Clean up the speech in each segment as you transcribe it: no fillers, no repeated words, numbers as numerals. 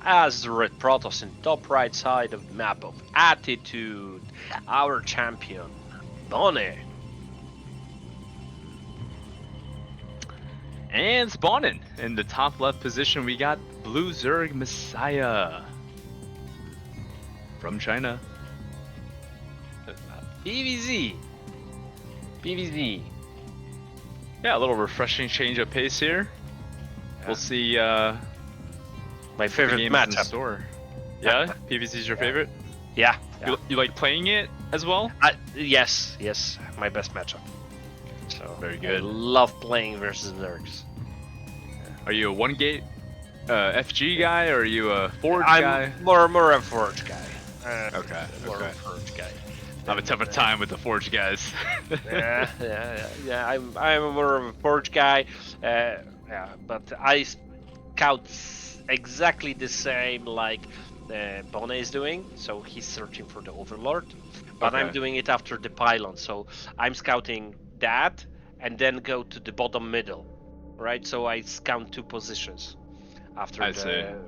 as the red Protoss in top right side of the map of Attitude, our champion, Bonyth. And spawning in the top left position, we got Blue Zerg Messiah from China. PVZ. Yeah, a little refreshing change of pace here. Yeah. We'll see. My favorite games in matchup. store. Yeah, PVZ is your favorite. Yeah. You like playing it as well? Yes, my best matchup. So Very good. I love playing versus Zergs. Are you a one gate FG guy or are you a Forge guy? I'm more a Forge guy. Okay. More a Forge guy. I have a tougher time with the Forge guys. yeah. I'm more of a Forge guy. Yeah, but I scout exactly the same like Bonyth is doing. So he's searching for the Overlord, but Okay. I'm doing it after the pylon. So I'm scouting that and then go to the bottom middle, right? So I scout 2 positions after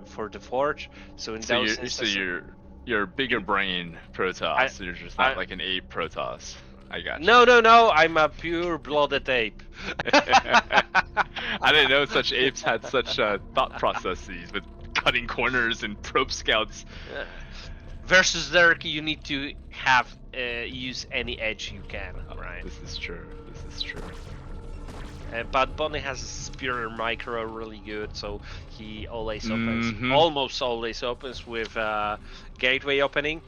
for the Forge. So in those instances, you're bigger brain Protoss. You're just not like an ape Protoss. I got you. No, I'm a pure-blooded ape. I didn't know such apes had such thought processes with cutting corners and probe scouts. Versus Zerg, you need to have use any edge you can, right? This is true. But Bonyth has a superior micro, really good, so he always opens, almost always opens with gateway opening.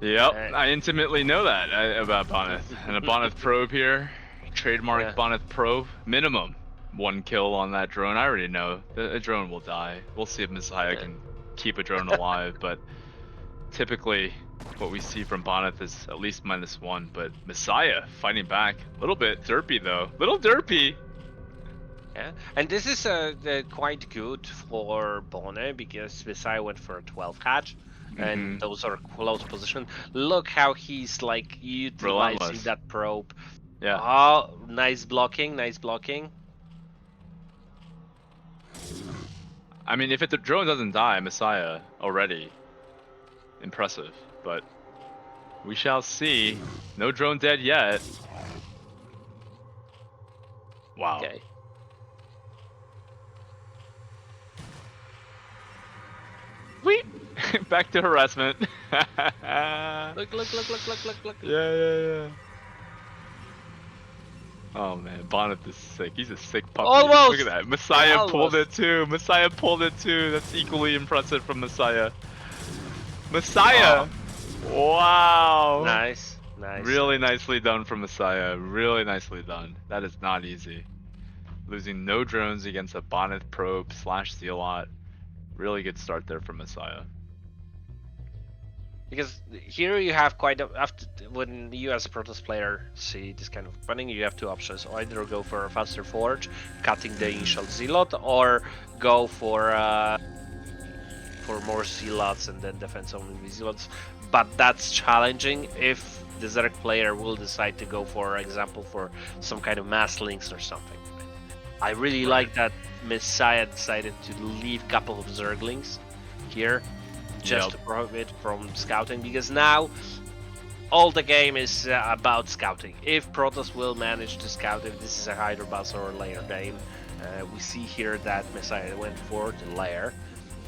Yep, I intimately know that about Bonyth. And a Bonyth probe here, trademark Bonyth probe, minimum 1 kill on that drone. I already know a drone will die. We'll see if Messiah can keep a drone alive, but typically what we see from Bonyth is at least -1, but Messiah fighting back. A little bit derpy though, little derpy. Yeah, and this is quite good for Bonyth because Messiah went for a 12 hatch. And those are close position. Look how he's like utilizing Relentless. that probe. Yeah. Oh, nice blocking. I mean, if the drone doesn't die, Messiah already impressive, but we shall see. No drone dead yet. Wow. Okay. Wait. Back to harassment. Look. Yeah. Oh man, Bonyth is sick. He's a sick puppy. Almost. Look at that. Messiah Almost. pulled it too. That's equally impressive from Messiah. Wow. Nice. Really nicely done from Messiah. Really nicely done. That is not easy. Losing no drones against a Bonyth probe / Zealot. Really good start there from Messiah. Because here you have when you as a Protoss player see this kind of opening, you have 2 options: either go for a faster Forge, cutting the initial Zealot, or go for more Zealots and then defense only with Zealots. But that's challenging if the Zerg player will decide to go, for example, for some kind of mass links or something. I really like that Messiah decided to leave a couple of Zerglings here just to prohibit from scouting, because now all the game is about scouting. If Protoss will manage to scout, if this is a Hydra bus or a layer game, we see here that Messiah went for the layer.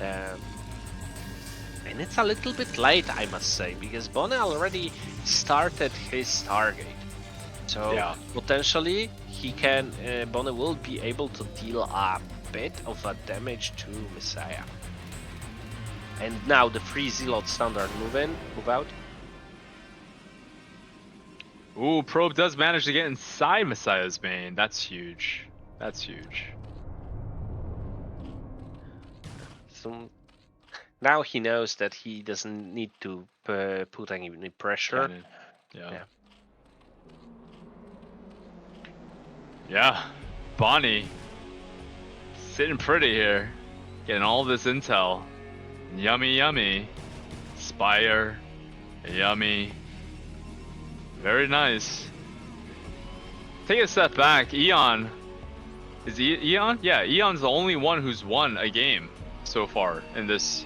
And it's a little bit late, I must say, because Bonyth already started his Stargate. So potentially he can, Bonyth will be able to deal a bit of a damage to Messiah. And now the 3 Zealot standard move out. Ooh, probe does manage to get inside Messiah's main. That's huge. So now he knows that he doesn't need to put any pressure. Yeah. Bonnie sitting pretty here, getting all this intel. Yummy. Spire. Yummy. Very nice. Take a step back. Eon. Is Eon? Yeah, Eon's the only one who's won a game so far in this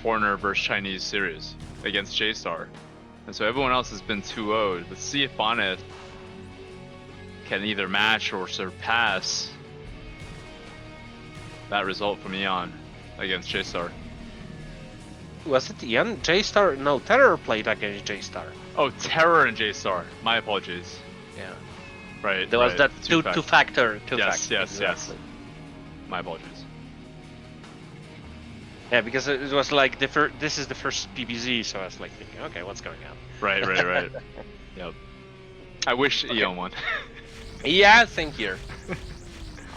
foreigner versus Chinese series against JayStar. And so everyone else has been 2-0. Let's see if Bonyth can either match or surpass that result from eOn against JayStar. Was it JayStar? No, Terror played against JayStar. Oh, Terror and JayStar. My apologies. Yeah. Right. There was right. that two-factor. Yes, exactly. My apologies. Yeah, because it was like this is the first PBZ, so I was like thinking, okay, what's going on? Right. Yep. I wish eOn won. Yeah, same here.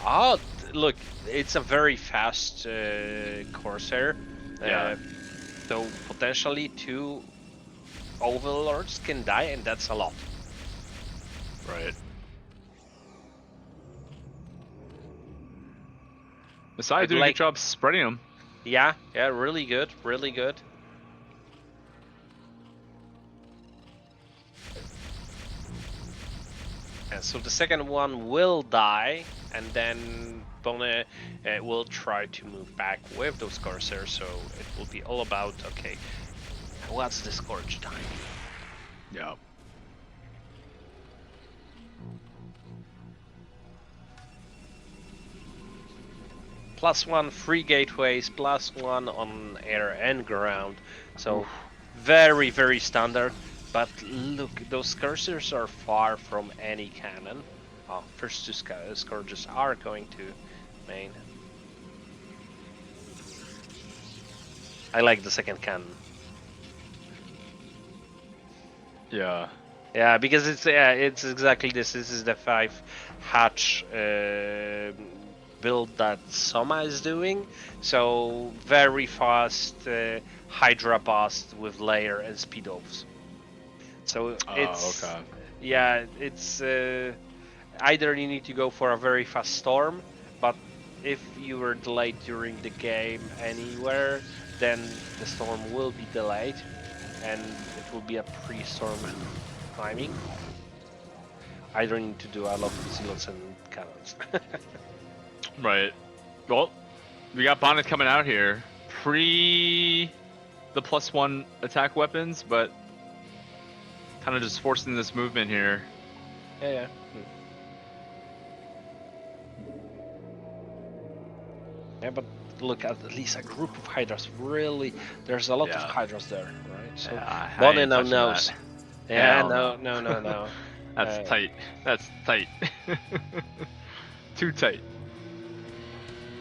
Oh, look, it's a very fast Corsair. Yeah. So potentially 2 Overlords can die, and that's a lot. Right. Messiah doing a good job spreading them. Yeah, really good, really good. And so the second one will die, and then Bonyth will try to move back with those Corsairs, so it will be all about, okay, what's the Scourge time? Yeah. +1 free gateways, +1 on air and ground, so very, very standard. But look, those cursors are far from any cannon. Oh, first 2 Scourges are going to main. I like the second cannon. Yeah. Yeah, because it's exactly this. This is the 5 hatch build that Soma is doing. So very fast Hydra bust with layer and speed offs. So it's okay. Yeah, it's either you need to go for a very fast storm, but if you were delayed during the game anywhere, then the storm will be delayed, and it will be a pre-storm timing. Either you need to do a lot of zealots and cannons. Right. Well, we got Bonyth coming out here pre the +1 attack weapons, but kind of just forcing this movement here. Yeah. Yeah, but look at least a group of Hydras. Really, there's a lot of Hydras there, right? So Bonyth now knows. That. Yeah, no. That's tight. That's tight. Too tight.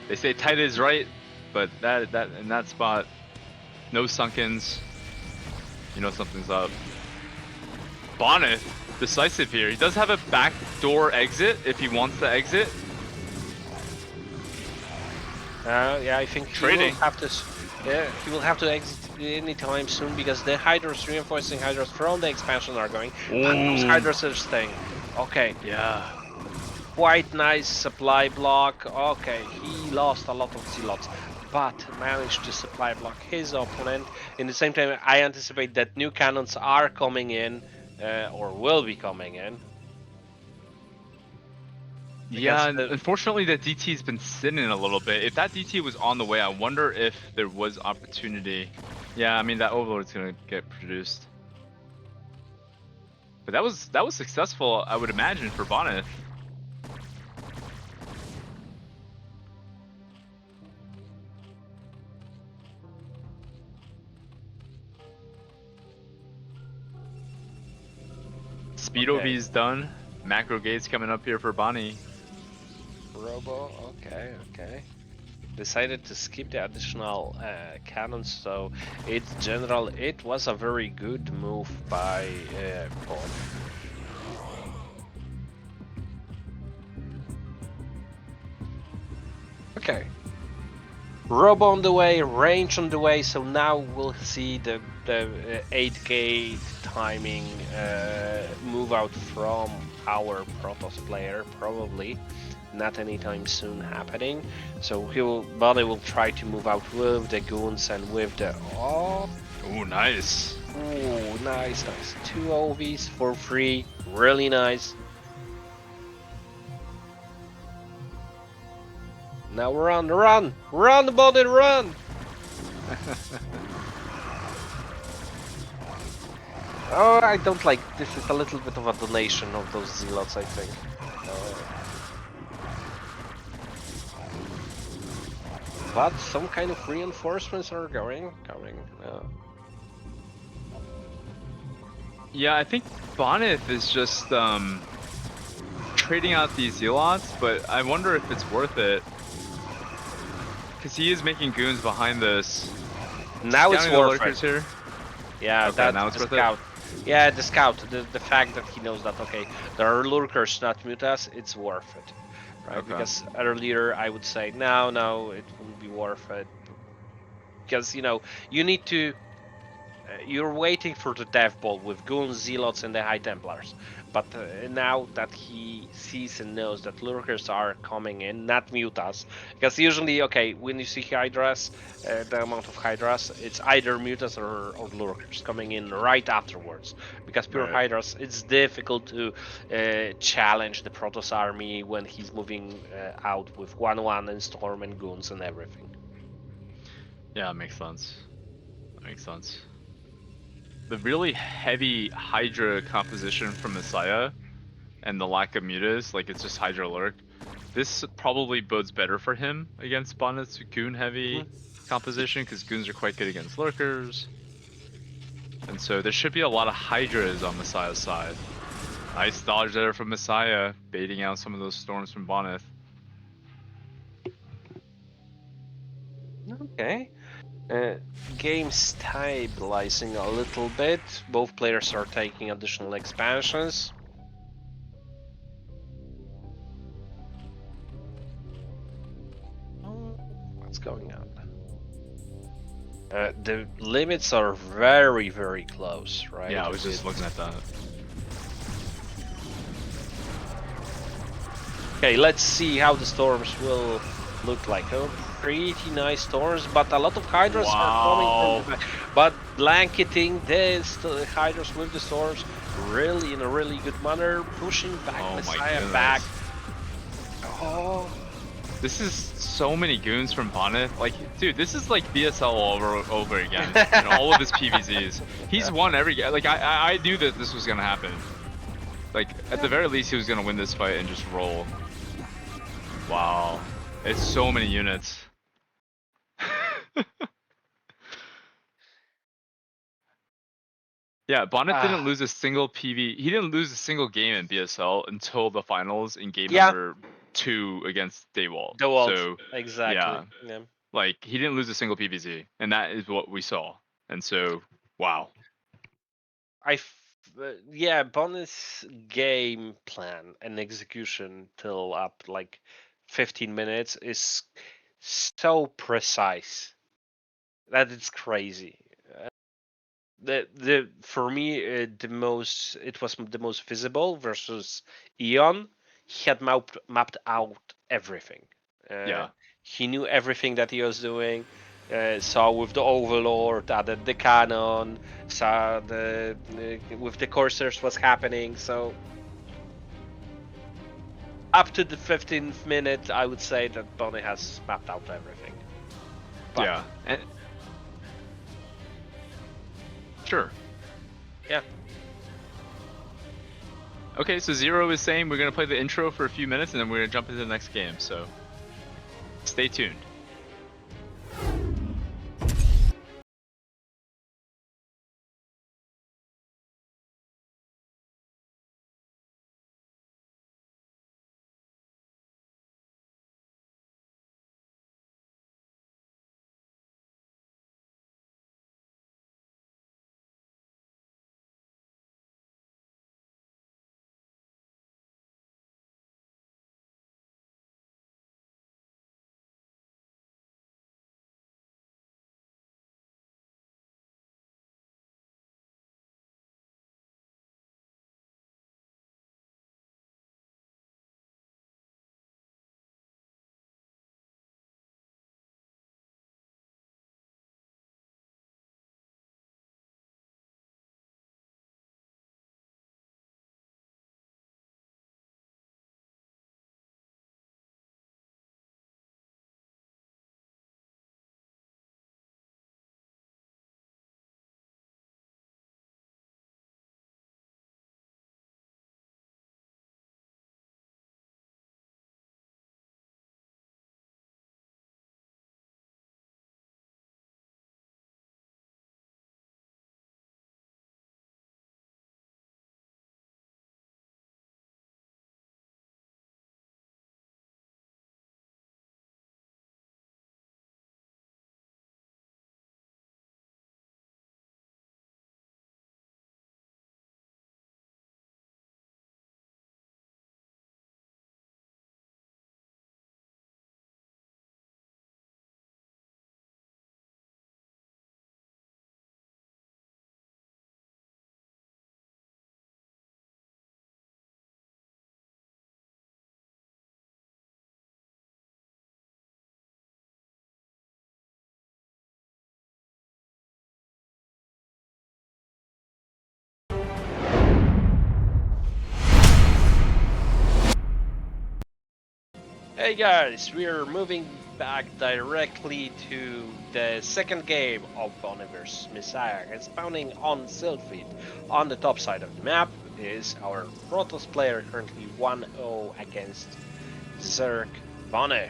They say tight is right, but that in that spot, no sunkens. You know something's up. Bonyth, decisive here. He does have a backdoor exit if he wants to exit. Yeah, I think trading. He will have to exit anytime soon because the Hydras, reinforcing Hydras from the expansion are going. But those Hydras are staying. Okay. Yeah. Quite nice supply block. Okay, he lost a lot of zealots, but managed to supply block his opponent. In the same time, I anticipate that new cannons are coming in, or will be coming in. Yeah, unfortunately that DT's been sitting a little bit. If that DT was on the way, I wonder if there was opportunity. Yeah, I mean that Overlord's gonna get produced. But that was successful, I would imagine, for Bonyth. Speed OV's done. Macro gates coming up here for Bonnie. Robo, okay. Decided to skip the additional cannons, so in general it was a very good move by Paul. Okay. Robo on the way, range on the way, so now we'll see the 8 timing move out from our Protoss player, probably not anytime soon happening. So Bonyth will try to move out with the goons and with the nice. Nice. 2 OVs for free, really nice. Now run, run, run, Bonyth, run! Oh, I don't like. This is a little bit of a donation of those zealots, I think. But some kind of reinforcements are coming. Yeah, I think Bonyth is just trading out these zealots, but I wonder if it's worth it. Because he is making goons behind this. Now it's worth it. Here. Yeah, okay, that's now it's the worth scout. it. Yeah, the scout. The fact that he knows that, okay, there are lurkers, not mutas, it's worth it. Right? Okay. Because earlier I would say, no, it wouldn't be worth it. Because, you need to... you're waiting for the death ball with goons, zealots, and the high templars. But now that he sees and knows that lurkers are coming in, not mutas, because usually, okay, when you see hydras, the amount of hydras, it's either mutas or lurkers coming in right afterwards. Because pure hydras, it's difficult to challenge the Protoss army when he's moving out with 1-1 and storm and goons and everything. Yeah, makes sense. That makes sense. The really heavy Hydra composition from Messiah and the lack of mutas, like it's just Hydra lurk, this probably bodes better for him against Bonyth's goon heavy composition, because goons are quite good against lurkers. And so there should be a lot of Hydras on Messiah's side. Nice dodge there from Messiah, baiting out some of those storms from Bonyth. Okay. Game stabilizing a little bit. Both players are taking additional expansions. What's going on? The limits are very, very close, right? Yeah, I was just looking at that. Okay, let's see how the storms will look like. Oh, pretty nice storms, but a lot of hydras are coming from the back. But blanketing this the hydras with the storms really in a really good manner, pushing back Messiah back. Oh, this is so many goons from Bonyth. Like, dude, this is like BSL all over again. And all of his PVZs. He's won every game. Like, I knew that this was gonna happen. Like, at the very least, he was gonna win this fight and just roll. Wow, it's so many units. Yeah, Bonyth didn't lose a single PV. He didn't lose a single game in BSL until the finals in game number 2 against Dewalt. So exactly. Yeah, like he didn't lose a single PVZ, and that is what we saw. And so, wow. Bonyth's game plan and execution till up like 15 minutes is so precise that it's crazy. For me it was the most visible versus Eon. He had mapped out everything. He knew everything that he was doing. Saw with the Overlord, added the cannon, saw with the coursers what's happening. So up to the 15th minute, I would say that Bonyth has mapped out everything. But, sure. Yeah. Okay, so Zero is saying we're gonna play the intro for a few minutes and then we're gonna jump into the next game. So stay tuned. Hey guys, we're moving back directly to the second game of Bonyth vs Messiah. Spawning on Sylphid. On the top side of the map is our Protoss player, currently 1-0 against Zerg Bonyth.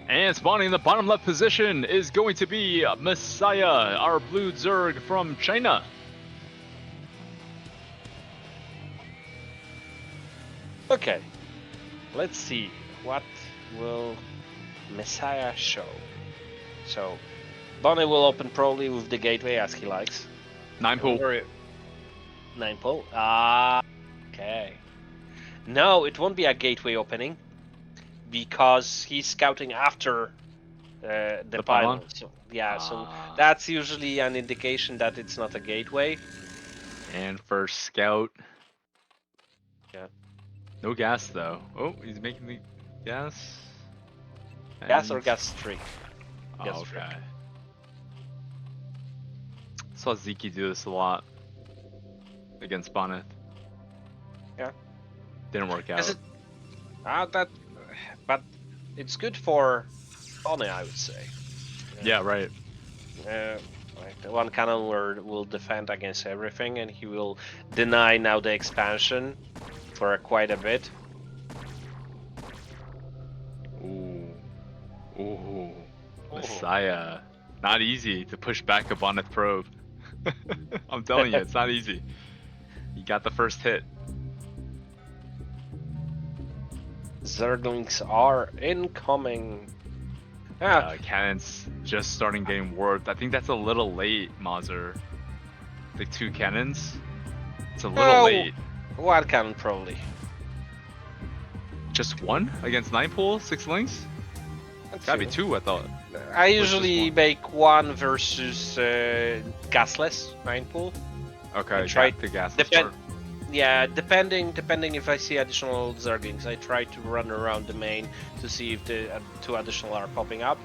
And spawning in the bottom left position is going to be Messiah, our blue Zerg from China. Okay, let's see what will Messiah show. So, Bonyth will open probably with the gateway as he likes. 9 pool. 9 pool. Okay. No, it won't be a gateway opening because he's scouting after the pylon. So, yeah, so that's usually an indication that it's not a gateway. And first scout. Yeah. No gas though. Oh, he's making the gas. Gas or gas streak? Oh, okay. Saw Zeke do this a lot against Bonyth. Yeah. Didn't work out. But it's good for Bonyth, I would say. Yeah, right. Like the one cannon will defend against everything, and he will deny now the expansion for quite a bit. Ooh, Messiah. Not easy to push back a Bonyth probe. I'm telling you, it's not easy. You got the first hit. Zerglings are incoming. Cannons just starting getting warped. I think that's a little late, Mazur. The 2 cannons. It's a little late. One cannon probably. Just 1 against 9 pool, 6 links? Gotta be 2, I thought. I usually make 1 versus gasless 9 pool. Okay, try the gasless part. Yeah, depending if I see additional Zerglings, I try to run around the main to see if the 2 additional are popping up.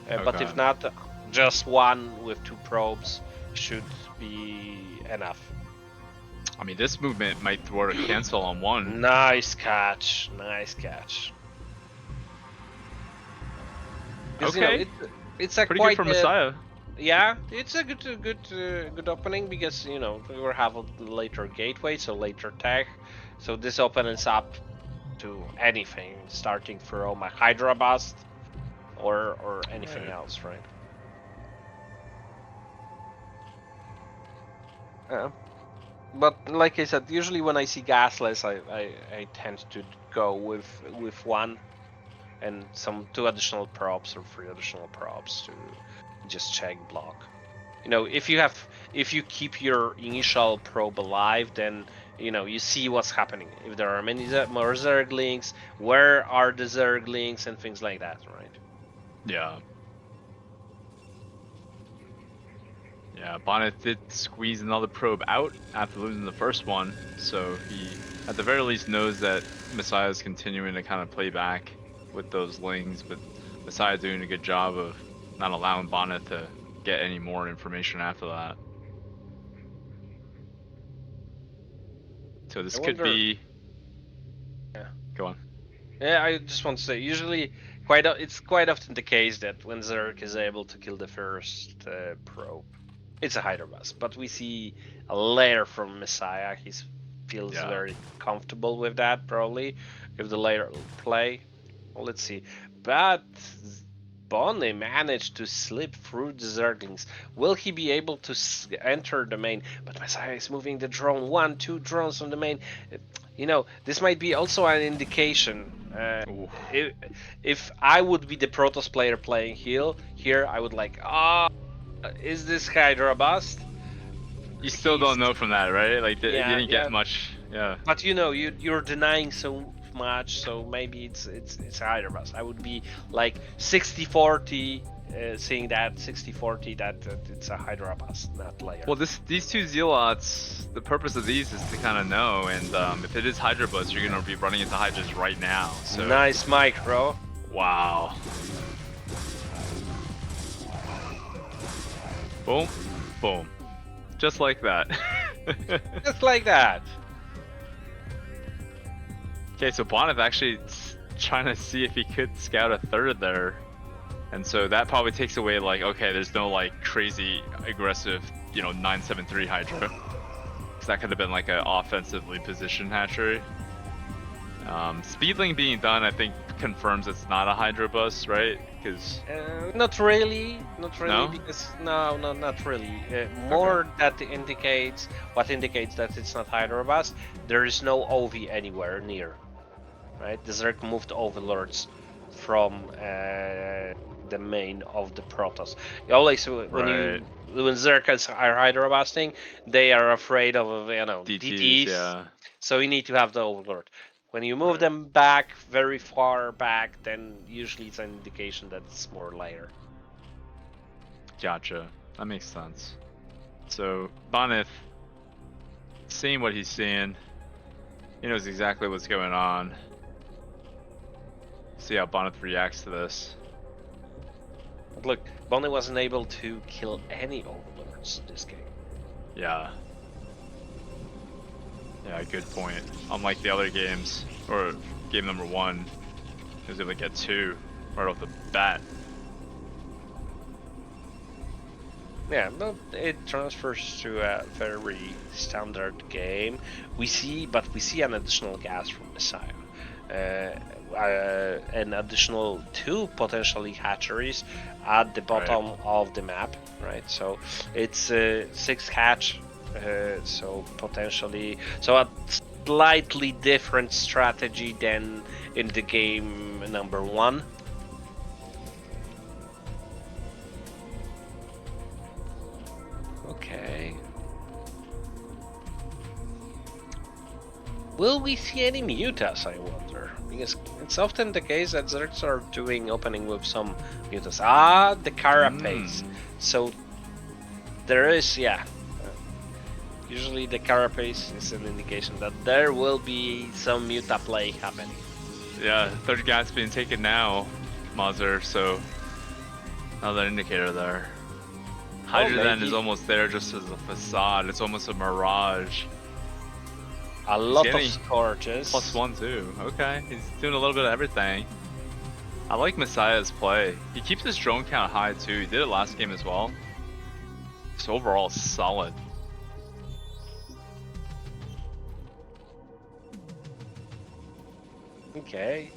But if not, just 1 with 2 probes should be enough. I mean, this movement might thwart a cancel on 1. Nice catch, nice catch. Okay, it's a pretty quite good for Messiah. Yeah, it's a good opening because we will have a later gateway, so later tech. So this opens up to anything, starting from a Hydra Bust or anything else, right? But like I said, usually when I see gasless, I tend to go with 1 and 2 additional props or 3 additional props to just check block. If you keep your initial probe alive, then you see what's happening. If there are more Zerglings, where are the Zerglings and things like that, right? Yeah. Yeah, Bonyth did squeeze another probe out after losing the first one, so he at the very least knows that Messiah is continuing to kind of play back with those lings, but Messiah doing a good job of not allowing Bonyth to get any more information after that. So this could be... Yeah. Go on. Yeah, I just want to say, usually it's quite often the case that when Zerg is able to kill the first probe, it's a Hydra Bust. But we see a layer from Messiah. He feels very comfortable with that, probably, with the layer play. Well, let's see. But Bonyth managed to slip through the Zerglings. Will he be able to enter the main? But Messiah is moving the drone. 1, 2 drones on the main. This might be also an indication. If I would be the Protoss player playing here, I would like, is this Hydra Bust? You still don't know from that, right? Like, you didn't get much. Yeah. But you're denying so much, so maybe it's Hydra Bust. I would be like 60-40, seeing that 60-40 that it's a Hydra Bust, not layer. Well, these 2 Zealots, the purpose of these is to kind of know, and if it is Hydra Bust, you're gonna be running into Hydras right now. So nice micro. Wow. Boom, boom, just like that. Just like that. Okay, so Bonyth actually trying to see if he could scout a third there. And so that probably takes away, like, okay, there's no, like, crazy aggressive, you know, 973 Hydra. Because that could have been, like, an offensively positioned hatchery. Speedling being done, I think, confirms it's not a Hydra bus, right? Because not really, No? because not really. More that indicates that it's not Hydra bus. There is no OV anywhere near, right? The Zerg moved overlords from the main of the Protoss. Always when Zerg are Hydra busting, they are afraid of DTs. yeah. So you need to have the overlord. When you move them back very far back, then usually it's an indication that it's more layer. Gotcha. That makes sense. So Bonyth, seeing what he's seeing, he knows exactly what's going on. See how Bonyth reacts to this. But look, Bonyth wasn't able to kill any overlords this game. Yeah. Yeah, good point. Unlike the other games, or game number 1, he was able to get 2 right off the bat. Yeah, but it transfers to a very standard game. We see an additional gas from Messiah. An additional 2 potentially hatcheries at the bottom of the map, right? So it's 6 hatch. So potentially, a slightly different strategy than in the game number 1. Okay. Will we see any mutas, I wonder? Because it's often the case that Zergs are doing opening with some mutas. The carapace. So there is, usually the carapace is an indication that there will be some muta play happening. Yeah, third gas being taken now, Mazur, so another indicator there. Hydra then is almost there just as a facade, it's almost a mirage. A lot of scourges. +1 too, okay, he's doing a little bit of everything. I like Messiah's play. He keeps his drone count high too, he did it last game as well. So overall, solid. Okay.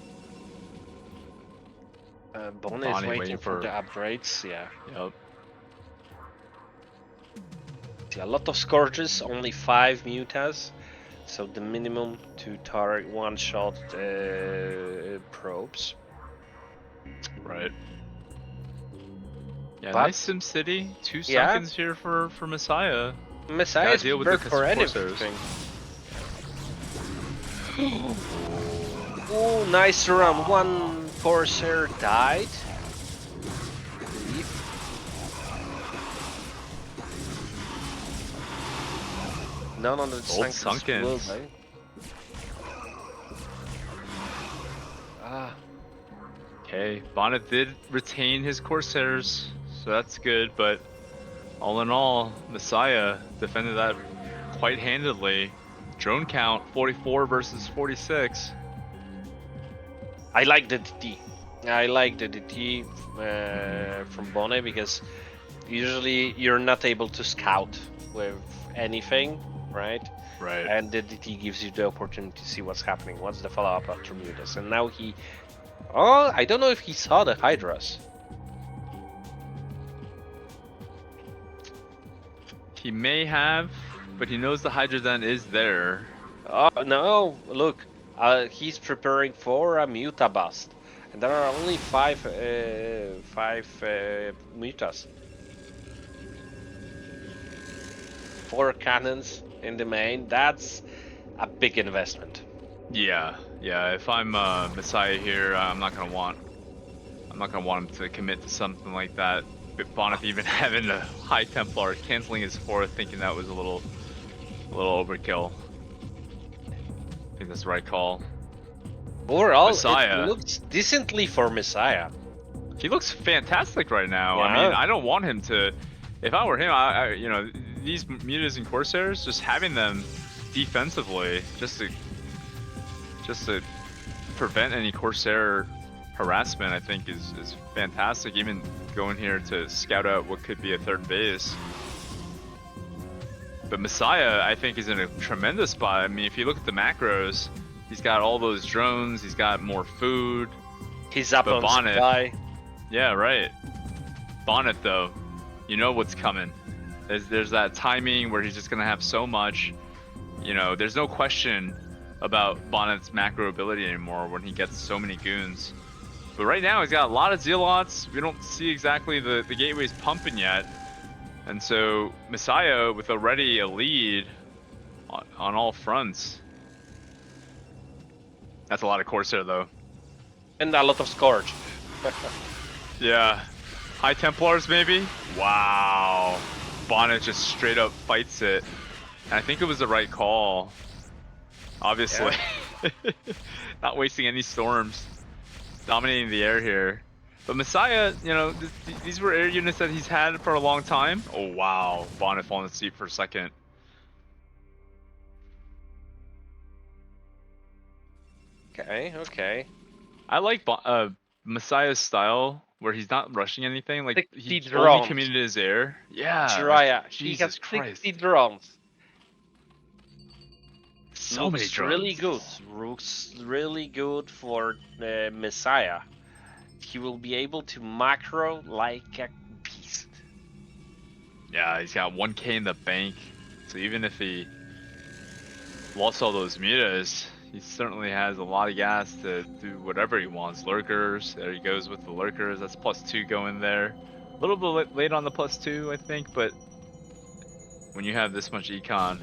Bonyth is waiting for the upgrades, yeah. Yep. See, a lot of scourges, only 5 mutas. So the minimum to target one-shot probes. Right. Yeah, nice Sim City. 2 seconds here for Messiah. Messiah is prepared for anything. Oh, nice round. 1 Corsair died. None on the sunken will die. Okay, Bonyth did retain his Corsairs, so that's good, but all in all, Messiah defended that quite handedly. Drone count, 44 versus 46. I like the DT. I like the DT from Bonyth because usually you're not able to scout with anything, right? Right. And the DT gives you the opportunity to see what's happening. What's the follow-up after Mutas? And now he... Oh, I don't know if he saw the Hydras. He may have, but he knows the Hydra then is there. Oh, no, look. He's preparing for a Muta bust. And there are only 5 Mutas. 4 cannons in the main. That's a big investment. Yeah. If I'm Messiah here, I'm not gonna want him to commit to something like that. But Bonyth even having a High Templar, canceling his 4th, thinking that was a little overkill. I think that's the right call. Overall, Messiah. It looks decently for Messiah. He looks fantastic right now. Yeah. I mean, I don't want him to. If I were him, I you know, these Mutas and Corsairs, just having them defensively, just to just to prevent any Corsair harassment, I think is fantastic. Even going here to scout out what could be a third base. But Messiah, I think, is in a tremendous spot. I mean, if you look at the macros, he's got all those drones, he's got more food. He's up on Bonyth, supply. Yeah, right. Bonyth, though, you know what's coming. There's that timing where he's just gonna have so much. You know, there's no question about Bonyth's macro ability anymore when he gets so many goons. But right now he's got a lot of Zealots. We don't see exactly the gateways pumping yet. And so Messiah with already a lead on all fronts. That's a lot of Corsair though. And a lot of Scourge. Yeah. High Templars maybe? Wow. Bonyth just straight up fights it. And I think it was the right call. Obviously. Yeah. Not wasting any storms. Dominating the air here. But Messiah, you know, these were air units that he's had for a long time. Oh wow, Bonyth on the seat for a second. Okay. I like Messiah's style, where he's not rushing anything. Like he's drones. only committed his air. Yeah. JIRAIYA, Jesus Christ. 60 drones. So many drones. Really good. Looks really good for Messiah. He will be able to macro like a beast. Yeah, he's got 1K in the bank. So even if he lost all those mutas, he certainly has a lot of gas to do whatever he wants. Lurkers, there he goes with the lurkers. That's +2 going there. A little bit late on the +2, I think, but when you have this much econ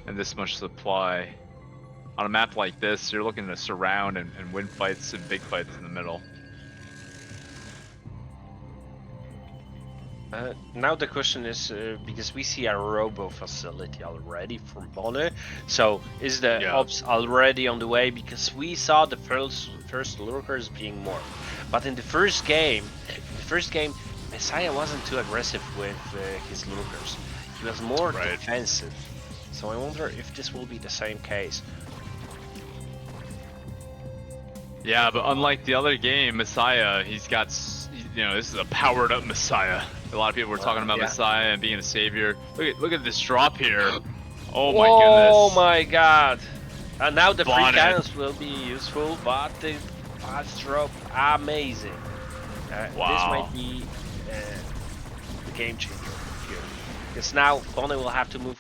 and this much supply, on a map like this, you're looking to surround and win fights and big fights in the middle. Now the question is, because we see a robo facility already from Bonyth, so is the ops already on the way? Because we saw the first lurkers being morphed, but in the first game, Messiah wasn't too aggressive with his lurkers. He was more defensive. So I wonder if this will be the same case. Yeah, but unlike the other game, Messiah, he's got, you know, this is a powered up Messiah. A lot of people were talking about Messiah and being a savior. Look at this drop here. Oh my goodness. Oh my god. And now the free cannons will be useful, but the fast drop, amazing. This might be the game changer here. Because now Bonyth will have to move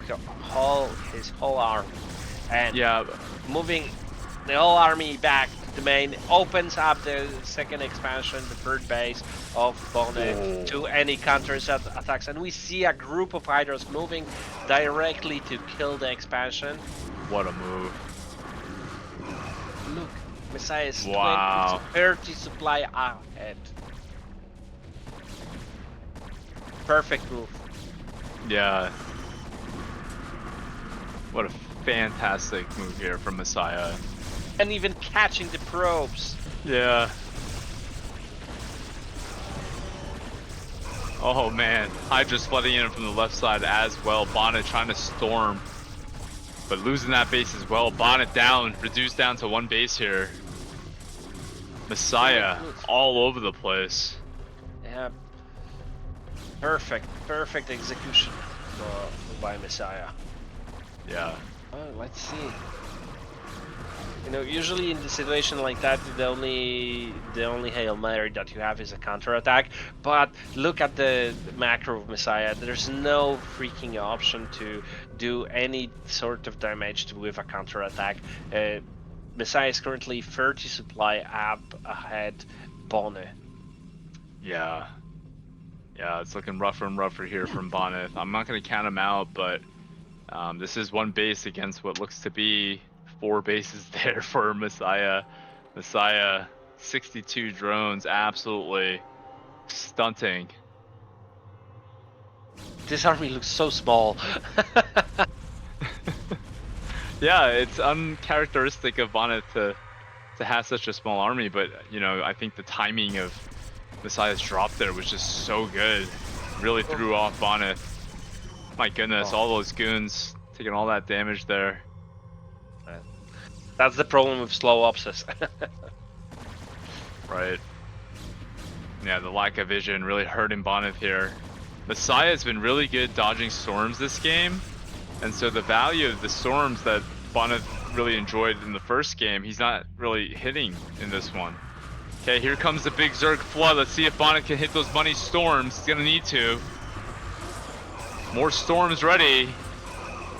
his whole army. And moving the whole army back to the main opens up the second expansion, the third base of Bonyth to any counter attacks. And we see a group of Hydras moving directly to kill the expansion. What a move. Look, Messiah is 20 to 30 supply ahead. Perfect move. Yeah. What a fantastic move here from Messiah. And even catching the probes. Yeah. Oh man, Hydra's flooding in from the left side as well. Bonyth trying to storm, but losing that base as well. Bonyth down, reduced down to 1 base here. Messiah all over the place. Yeah. Perfect execution by Messiah. Yeah. Let's see. You know, usually in the situation like that, the only Hail Mary that you have is a counterattack. But look at the macro of Messiah. There's no freaking option to do any sort of damage with a counterattack. Messiah is currently 30 supply up ahead Bonyth. Yeah. Yeah, it's looking rougher and rougher here from Bonyth. I'm not going to count him out, but this is 1 base against what looks to be 4 bases there for Messiah. Messiah, 62 drones, absolutely stunting. This army looks so small. Yeah, it's uncharacteristic of Bonyth to have such a small army, but you know, I think the timing of Messiah's drop there was just so good. Really threw off Bonyth. My goodness, all those goons taking all that damage there. That's the problem with slow opses. Right. Yeah, the lack of vision really hurting Bonyth here. Messiah has been really good dodging storms this game, and so the value of the storms that Bonyth really enjoyed in the first game, he's not really hitting in this one. Okay, here comes the big Zerg flood. Let's see if Bonyth can hit those money storms. He's gonna need to. More storms ready,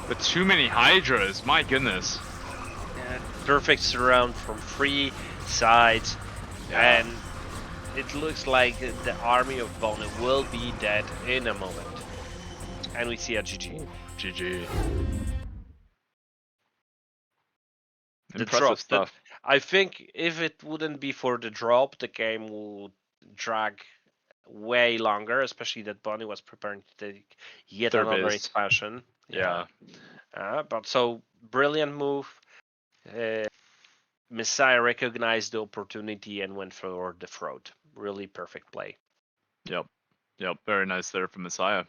but too many Hydras. My goodness. Yeah, perfect surround from 3 sides, and it looks like the army of Bonyth will be dead in a moment. And we see a GG. GG. The Impressive drop. stuff. I think if it wouldn't be for the drop, the game would drag way longer, especially that Bonyth was preparing to take yet Third another base. expansion. Yeah. But so brilliant move. Messiah recognized the opportunity and went for the throat. Really perfect play. Yep. Very nice there from Messiah.